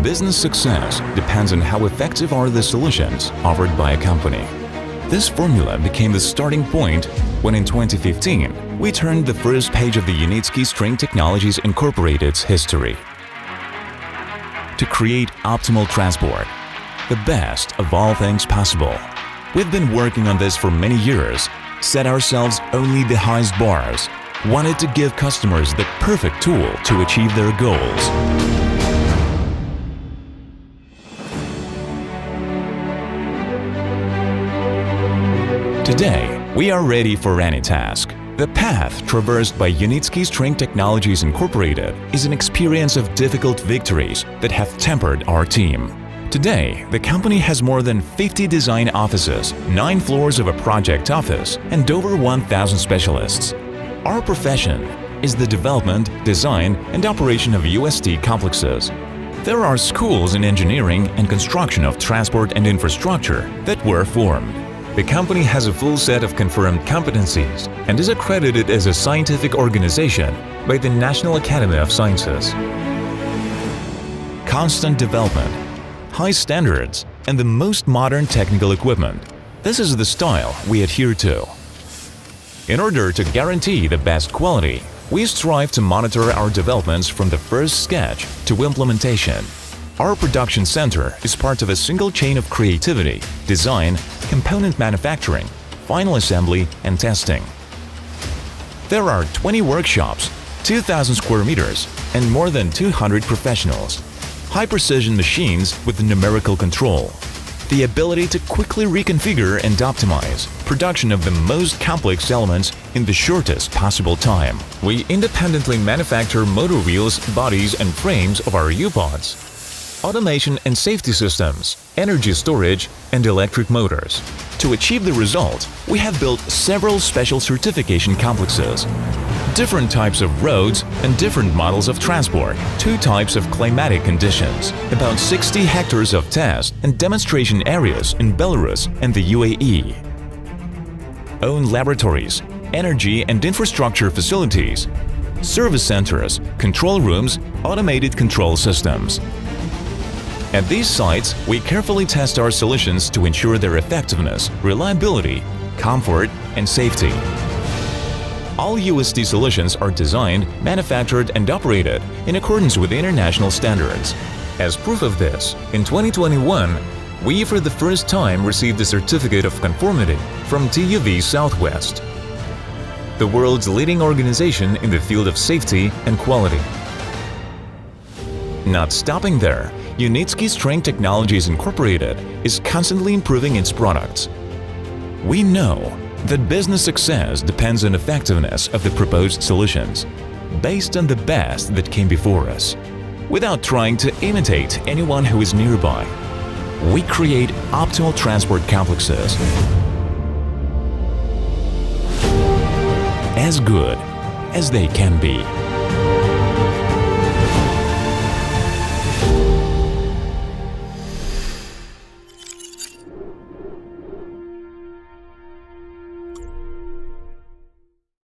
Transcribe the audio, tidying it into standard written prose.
Business success depends on how effective are the solutions offered by a company. This formula became the starting point when in 2015 we turned the first page of the Unitsky String Technologies Incorporated's history. To create optimal transport, the best of all things possible. We've been working on this for many years, set ourselves only the highest bars, wanted to give customers the perfect tool to achieve their goals. Today, we are ready for any task. The path traversed by Unitsky String Technologies Incorporated is an experience of difficult victories that have tempered our team. Today, the company has more than 50 design offices, 9 floors of a project office, and over 1,000 specialists. Our profession is the development, design, and operation of UST complexes. There are schools in engineering and construction of transport and infrastructure that were formed. The company has a full set of confirmed competencies and is accredited as a scientific organization by the National Academy of Sciences. Constant development, high standards, and the most modern technical equipment. This is the style we adhere to. In order to guarantee the best quality, we strive to monitor our developments from the first sketch to implementation. Our production center is part of a single chain of creativity, design, component manufacturing, final assembly, and testing. There are 20 workshops, 2,000 square meters, and more than 200 professionals. High-precision machines with numerical control. The ability to quickly reconfigure and optimize production of the most complex elements in the shortest possible time. We independently manufacture motor wheels, bodies, and frames of our U-pods, automation and safety systems, energy storage, and electric motors. To achieve the result, we have built several special certification complexes, different types of roads and different models of transport, 2 types of climatic conditions, about 60 hectares of test and demonstration areas in Belarus and the UAE, own laboratories, energy and infrastructure facilities, service centers, control rooms, automated control systems. At these sites, we carefully test our solutions to ensure their effectiveness, reliability, comfort, and safety. All UST solutions are designed, manufactured, and operated in accordance with international standards. As proof of this, in 2021, we for the first time received a certificate of conformity from TÜV Southwest, the world's leading organization in the field of safety and quality. Not stopping there, Unitsky String Technologies Incorporated is constantly improving its products. We know that business success depends on effectiveness of the proposed solutions, based on the best that came before us. Without trying to imitate anyone who is nearby, we create optimal transport complexes as good as they can be.